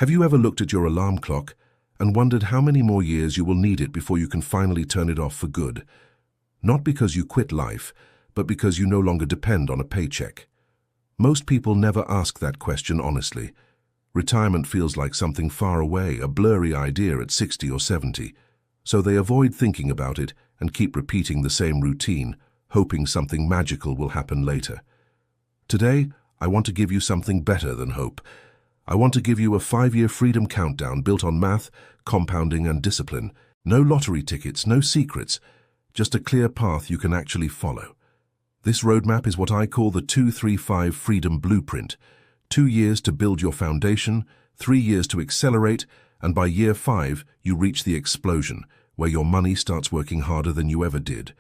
Have you ever looked at your alarm clock and wondered how many more years you will need it before you can finally turn it off for good? Not because you quit life, but because you no longer depend on a paycheck. Most people never ask that question honestly. Retirement feels like something far away, a blurry idea at 60 or 70. So they avoid thinking about it and keep repeating the same routine, hoping something magical will happen later. Today, I want to give you something better than hope. I want to give you a 5-year freedom countdown built on math, compounding, and discipline. No lottery tickets, no secrets, just a clear path you can actually follow. This roadmap is what I call the 2-3-5 Freedom Blueprint. 2 years to build your foundation, 3 years to accelerate, and by year 5, you reach the explosion, where your money starts working harder than you ever did.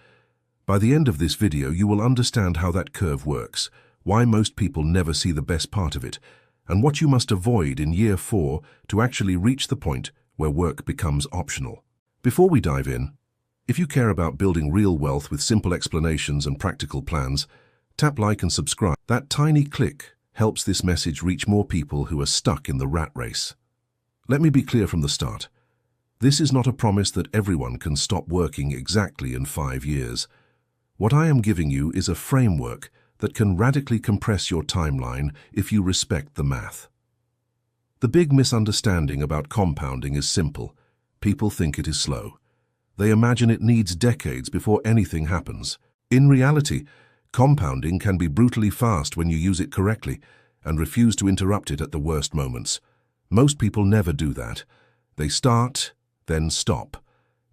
By the end of this video, you will understand how that curve works, why most people never see the best part of it, and what you must avoid in year 4 to actually reach the point where work becomes optional. Before we dive in, if you care about building real wealth with simple explanations and practical plans, tap like and subscribe. That tiny click helps this message reach more people who are stuck in the rat race. Let me be clear from the start. This is not a promise that everyone can stop working exactly in 5 years. What I am giving you is a framework that can radically compress your timeline if you respect the math. The big misunderstanding about compounding is simple. People think it is slow. They imagine it needs decades before anything happens. In reality, compounding can be brutally fast when you use it correctly and refuse to interrupt it at the worst moments. Most people never do that. They start, then stop.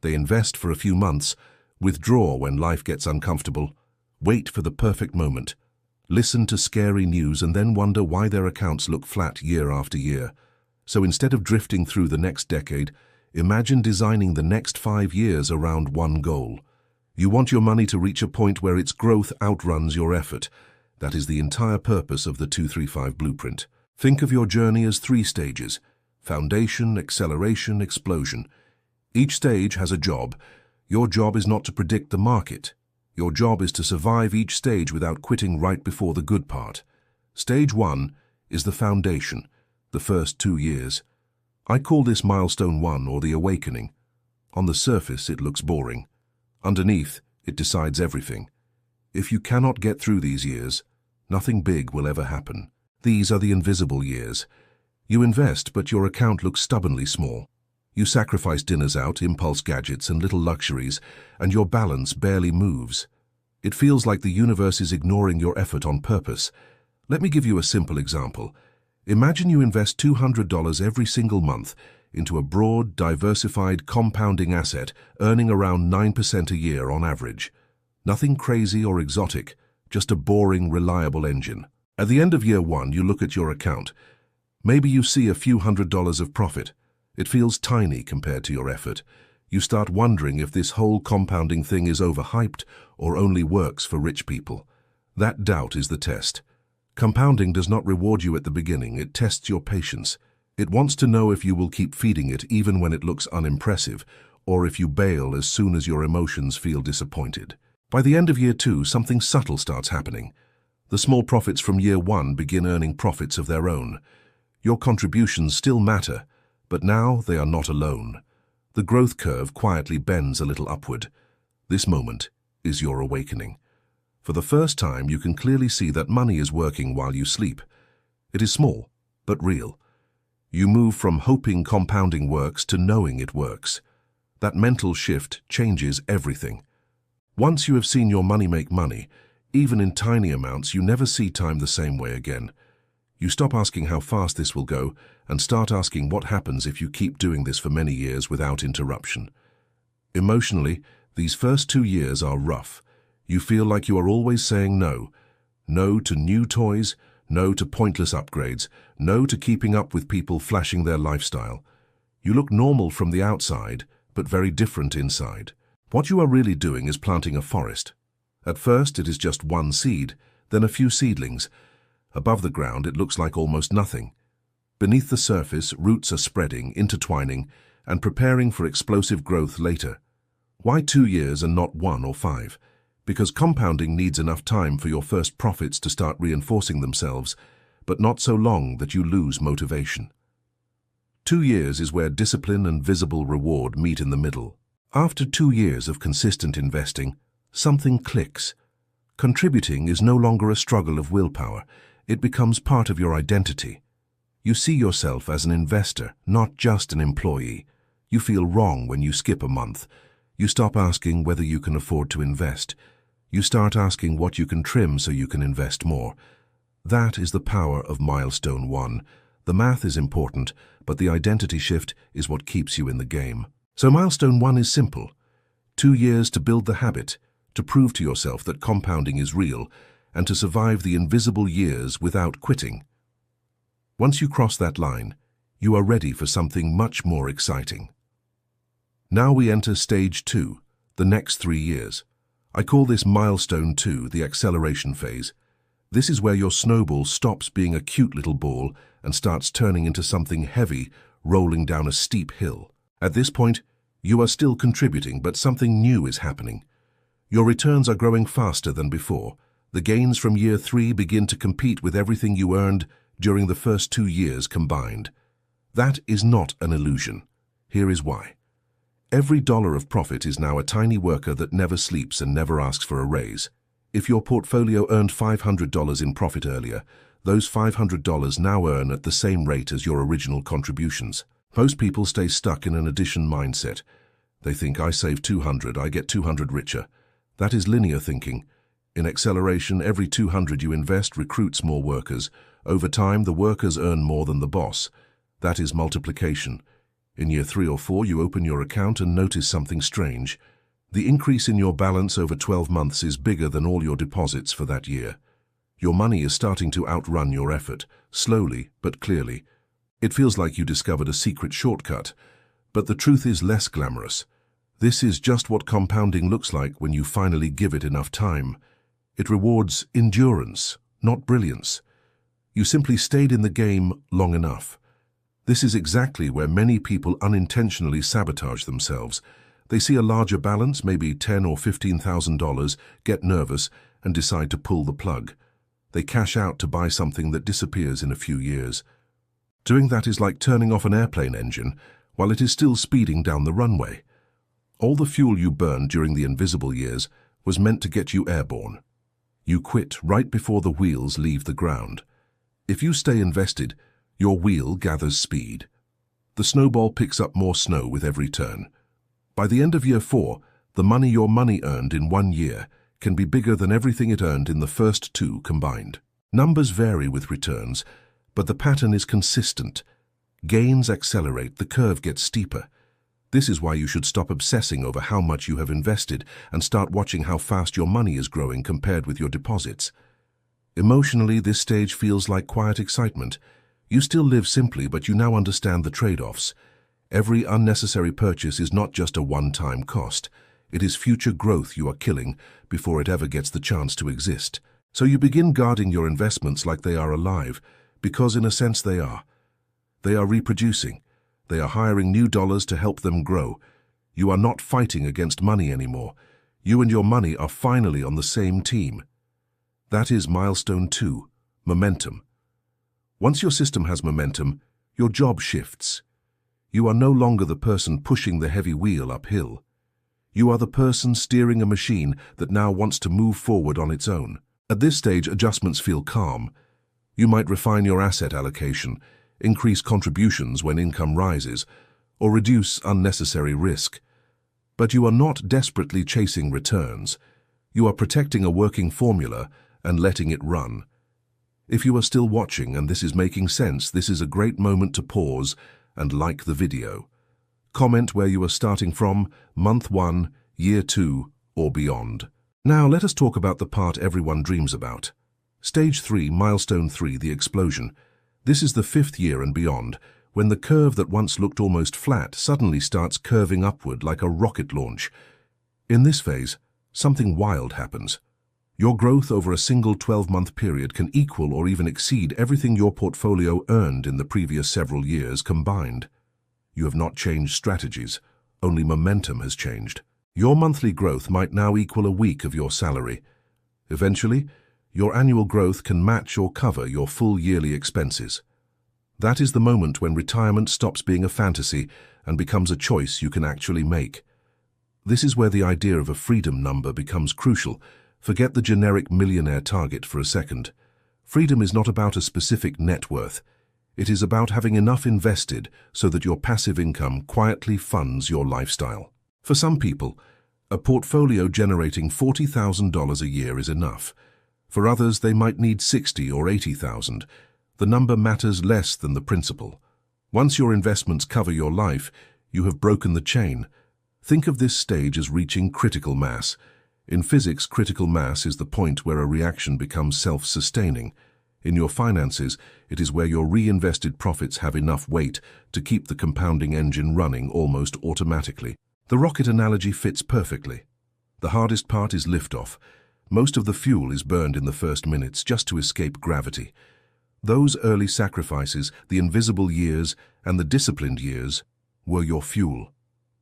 They invest for a few months, withdraw when life gets uncomfortable, wait for the perfect moment, listen to scary news, and then wonder why their accounts look flat year after year. So instead of drifting through the next decade, imagine designing the next 5 years around one goal. You want your money to reach a point where its growth outruns your effort. That is the entire purpose of the 2-3-5 blueprint. Think of your journey as 3 stages: foundation, acceleration, explosion. Each stage has a job. Your job is not to predict the market. Your job is to survive each stage without quitting right before the good part. Stage 1 is the foundation, the first 2 years. I call this milestone 1, or the awakening. On the surface, it looks boring. Underneath, it decides everything. If you cannot get through these years, nothing big will ever happen. These are the invisible years. You invest, but your account looks stubbornly small. You sacrifice dinners out, impulse gadgets, and little luxuries, and your balance barely moves. It feels like the universe is ignoring your effort on purpose. Let me give you a simple example. Imagine you invest $200 every single month into a broad, diversified, compounding asset, earning around 9% a year on average. Nothing crazy or exotic, just a boring, reliable engine. At the end of year 1, you look at your account. Maybe you see a few $100s of profit. It feels tiny compared to your effort. You start wondering if this whole compounding thing is overhyped or only works for rich people. That doubt is the test. Compounding does not reward you at the beginning. It tests your patience. It wants to know if you will keep feeding it even when it looks unimpressive, or if you bail as soon as your emotions feel disappointed. By the end of year 2, something subtle starts happening. The small profits from year 1 begin earning profits of their own. Your contributions still matter, but now they are not alone. The growth curve quietly bends a little upward. This moment is your awakening. For the first time, you can clearly see that money is working while you sleep. It is small, but real. You move from hoping compounding works to knowing it works. That mental shift changes everything. Once you have seen your money make money, even in tiny amounts, you never see time the same way again. You stop asking how fast this will go and start asking what happens if you keep doing this for many years without interruption. Emotionally, these first 2 years are rough. You feel like you are always saying no. No to new toys, no to pointless upgrades, no to keeping up with people flashing their lifestyle. You look normal from the outside, but very different inside. What you are really doing is planting a forest. At first, it is just one seed, then a few seedlings. Above the ground, it looks like almost nothing. Beneath the surface, roots are spreading, intertwining, and preparing for explosive growth later. Why 2 years and not 1 or 5? Because compounding needs enough time for your first profits to start reinforcing themselves, but not so long that you lose motivation. 2 years is where discipline and visible reward meet in the middle. After 2 years of consistent investing, something clicks. Contributing is no longer a struggle of willpower. It becomes part of your identity. You see yourself as an investor, not just an employee. You feel wrong when you skip a month. You stop asking whether you can afford to invest. You start asking what you can trim so you can invest more. That is the power of milestone 1. The math is important, but the identity shift is what keeps you in the game. So milestone 1 is simple. 2 years to build the habit, to prove to yourself that compounding is real, and to survive the invisible years without quitting. Once you cross that line, you are ready for something much more exciting. Now we enter stage 2, the next 3 years. I call this milestone 2, the acceleration phase. This is where your snowball stops being a cute little ball and starts turning into something heavy, rolling down a steep hill. At this point, you are still contributing, but something new is happening. Your returns are growing faster than before. The gains from year 3 begin to compete with everything you earned during the first 2 years combined. That is not an illusion. Here is why. Every dollar of profit is now a tiny worker that never sleeps and never asks for a raise. If your portfolio earned $500 in profit earlier, those $500 now earn at the same rate as your original contributions. Most people stay stuck in an addition mindset. They think, I save 200, I get 200 richer. That is linear thinking. In acceleration, every 200 you invest recruits more workers. Over time, the workers earn more than the boss. That is multiplication. In year 3 or 4, you open your account and notice something strange. The increase in your balance over 12 months is bigger than all your deposits for that year. Your money is starting to outrun your effort, slowly but clearly. It feels like you discovered a secret shortcut, but the truth is less glamorous. This is just what compounding looks like when you finally give it enough time. It rewards endurance, not brilliance. You simply stayed in the game long enough. This is exactly where many people unintentionally sabotage themselves. They see a larger balance, maybe $10,000 or $15,000, get nervous, and decide to pull the plug. They cash out to buy something that disappears in a few years. Doing that is like turning off an airplane engine while it is still speeding down the runway. All the fuel you burned during the invisible years was meant to get you airborne. You quit right before the wheels leave the ground. If you stay invested, your wheel gathers speed. The snowball picks up more snow with every turn. By the end of year 4, the money your money earned in 1 year can be bigger than everything it earned in the first 2 combined. Numbers vary with returns, but the pattern is consistent. Gains accelerate, the curve gets steeper. This is why you should stop obsessing over how much you have invested and start watching how fast your money is growing compared with your deposits. Emotionally, this stage feels like quiet excitement. You still live simply, but you now understand the trade-offs. Every unnecessary purchase is not just a one-time cost. It is future growth you are killing before it ever gets the chance to exist. So you begin guarding your investments like they are alive, because in a sense they are. They are reproducing. They are hiring new dollars to help them grow. You are not fighting against money anymore. You and your money are finally on the same team. That is milestone 2, momentum. Once your system has momentum, your job shifts. You are no longer the person pushing the heavy wheel uphill. You are the person steering a machine that now wants to move forward on its own. At this stage, adjustments feel calm. You might refine your asset allocation, increase contributions when income rises, or reduce unnecessary risk. But you are not desperately chasing returns. You are protecting a working formula and letting it run. If you are still watching and this is making sense, this is a great moment to pause and like the video. Comment where you are starting from, month 1, year 2, or beyond. Now let us talk about the part everyone dreams about. Stage 3, milestone 3, the explosion. This is the 5th year and beyond, when the curve that once looked almost flat suddenly starts curving upward like a rocket launch. In this phase, something wild happens. Your growth over a single 12-month period can equal or even exceed everything your portfolio earned in the previous several years combined. You have not changed strategies, only momentum has changed. Your monthly growth might now equal a week of your salary. Eventually, your annual growth can match or cover your full yearly expenses. That is the moment when retirement stops being a fantasy and becomes a choice you can actually make. This is where the idea of a freedom number becomes crucial. Forget the generic millionaire target for a second. Freedom is not about a specific net worth. It is about having enough invested so that your passive income quietly funds your lifestyle. For some people, a portfolio generating $40,000 a year is enough. For others, they might need $60,000 or $80,000. The number matters less than the principle. Once your investments cover your life, you have broken the chain. Think of this stage as reaching critical mass. In physics, critical mass is the point where a reaction becomes self-sustaining. In your finances, it is where your reinvested profits have enough weight to keep the compounding engine running almost automatically. The rocket analogy fits perfectly. The hardest part is liftoff. Most of the fuel is burned in the first minutes just to escape gravity. Those early sacrifices, the invisible years and the disciplined years, were your fuel.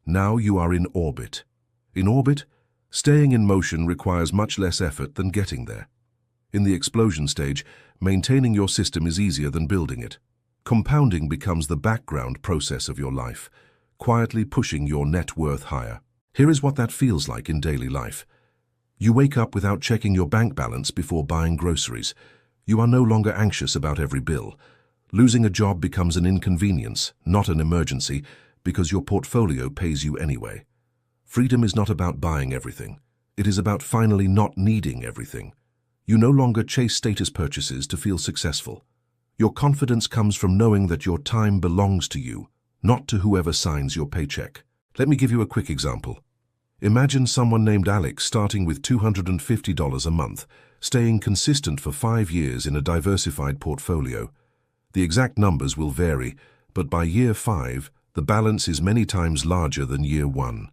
Now you are in orbit. In orbit, staying in motion requires much less effort than getting there. In the explosion stage, maintaining your system is easier than building it. Compounding becomes the background process of your life, quietly pushing your net worth higher. Here is what that feels like in daily life. You wake up without checking your bank balance before buying groceries. You are no longer anxious about every bill. Losing a job becomes an inconvenience, not an emergency, because your portfolio pays you anyway. Freedom is not about buying everything. It is about finally not needing everything. You no longer chase status purchases to feel successful. Your confidence comes from knowing that your time belongs to you, not to whoever signs your paycheck. Let me give you a quick example. Imagine someone named Alex starting with $250 a month, staying consistent for 5 years in a diversified portfolio. The exact numbers will vary, but by year 5, the balance is many times larger than year 1.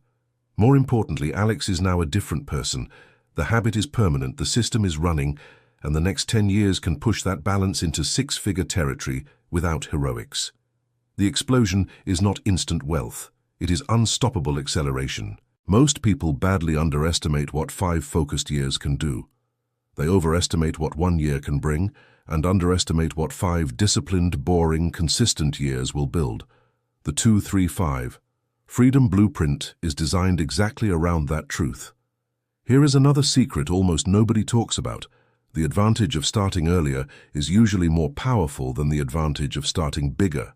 More importantly, Alex is now a different person. The habit is permanent, the system is running, and the next 10 years can push that balance into 6-figure territory without heroics. The explosion is not instant wealth. It is unstoppable acceleration. Most people badly underestimate what 5 focused years can do. They overestimate what 1 year can bring and underestimate what 5 disciplined, boring, consistent years will build. The 2-3-5 Freedom Blueprint is designed exactly around that truth. Here is another secret almost nobody talks about. The advantage of starting earlier is usually more powerful than the advantage of starting bigger.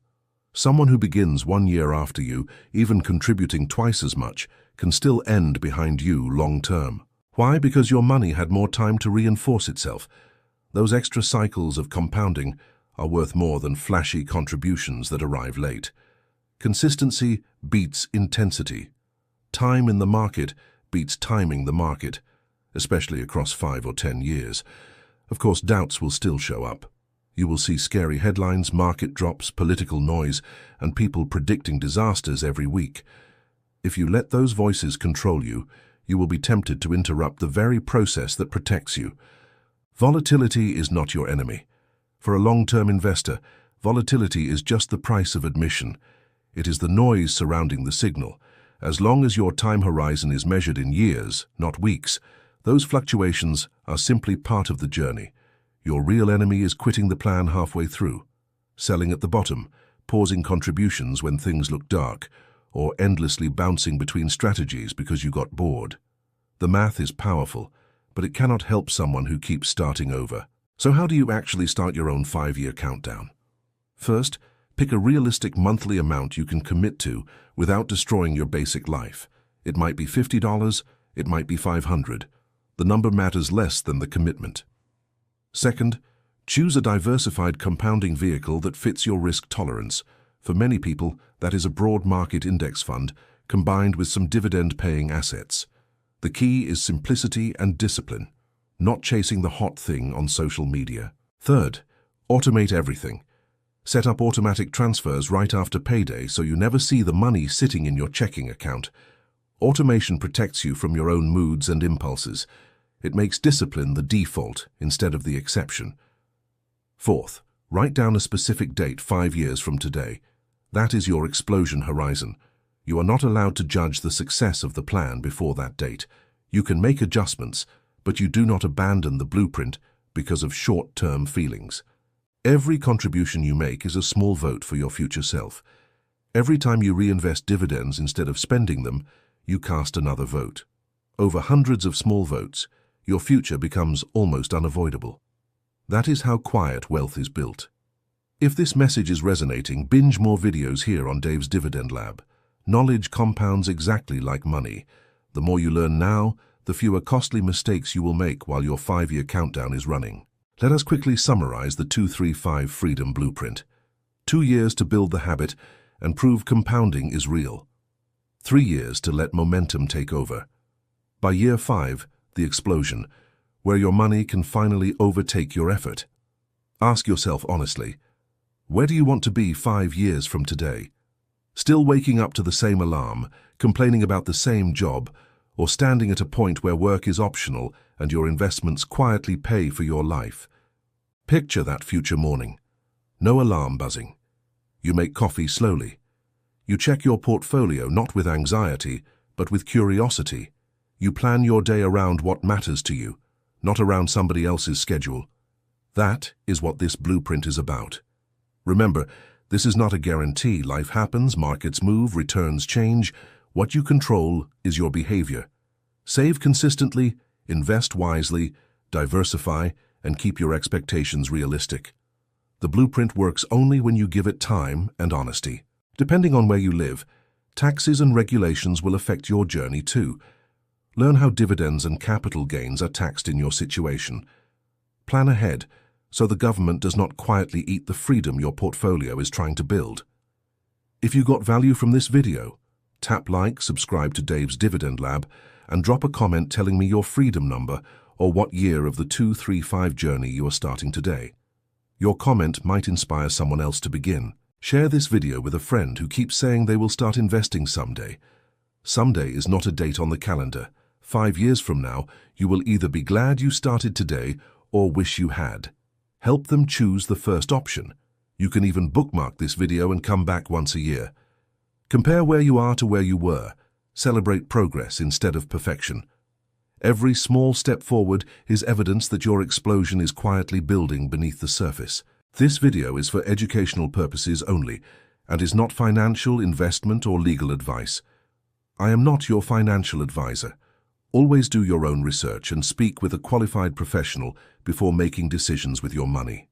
Someone who begins 1 year after you, even contributing twice as much, can still end behind you long term. Why? Because your money had more time to reinforce itself. Those extra cycles of compounding are worth more than flashy contributions that arrive late. Consistency beats intensity. Time in the market beats timing the market, especially across 5 or 10 years. Of course, doubts will still show up. You will see scary headlines, market drops, political noise, and people predicting disasters every week. If you let those voices control you, you will be tempted to interrupt the very process that protects you. Volatility is not your enemy. For a long-term investor, volatility is just the price of admission. It is the noise surrounding the signal. As long as your time horizon is measured in years, not weeks, those fluctuations are simply part of the journey. Your real enemy is quitting the plan halfway through, selling at the bottom, pausing contributions when things look dark, or endlessly bouncing between strategies because you got bored. The math is powerful, but it cannot help someone who keeps starting over. So how do you actually start your own 5-year countdown? First, pick a realistic monthly amount you can commit to without destroying your basic life. It might be $50, it might be $500. The number matters less than the commitment. Second, choose a diversified compounding vehicle that fits your risk tolerance. For many people, that is a broad market index fund combined with some dividend-paying assets. The key is simplicity and discipline, not chasing the hot thing on social media. Third, automate everything. Set up automatic transfers right after payday so you never see the money sitting in your checking account. Automation protects you from your own moods and impulses. It makes discipline the default instead of the exception. Fourth, write down a specific date 5 years from today. That is your explosion horizon. You are not allowed to judge the success of the plan before that date. You can make adjustments, but you do not abandon the blueprint because of short-term feelings. Every contribution you make is a small vote for your future self. Every time you reinvest dividends instead of spending them, you cast another vote. Over hundreds of small votes, your future becomes almost unavoidable. That is how quiet wealth is built. If this message is resonating, binge more videos here on Dave's Dividend Lab. Knowledge compounds exactly like money. The more you learn now, the fewer costly mistakes you will make while your 5-year countdown is running. Let us quickly summarize the 2-3-5 Freedom Blueprint. 2 years to build the habit and prove compounding is real. 3 years to let momentum take over. By year 5, the explosion, where your money can finally overtake your effort. Ask yourself honestly, where do you want to be 5 years from today? Still waking up to the same alarm, complaining about the same job, or standing at a point where work is optional and your investments quietly pay for your life? Picture that future morning. No alarm buzzing. You make coffee slowly. You check your portfolio not with anxiety, but with curiosity. You plan your day around what matters to you, not around somebody else's schedule. That is what this blueprint is about. Remember, this is not a guarantee. Life happens, markets move, returns change. What you control is your behavior. Save consistently, invest wisely, diversify, and keep your expectations realistic. The blueprint works only when you give it time and honesty. Depending on where you live, taxes and regulations will affect your journey too. Learn how dividends and capital gains are taxed in your situation. Plan ahead, so the government does not quietly eat the freedom your portfolio is trying to build. If you got value from this video, tap like, subscribe to Dave's Dividend Lab, and drop a comment telling me your freedom number or what year of the 2-3-5 journey you are starting today. Your comment might inspire someone else to begin. Share this video with a friend who keeps saying they will start investing someday. Someday is not a date on the calendar. 5 years from now, you will either be glad you started today or wish you had. Help them choose the first option. You can even bookmark this video and come back once a year. Compare where you are to where you were. Celebrate progress instead of perfection. Every small step forward is evidence that your explosion is quietly building beneath the surface. This video is for educational purposes only and is not financial, investment, or legal advice. I am not your financial advisor. Always do your own research and speak with a qualified professional before making decisions with your money.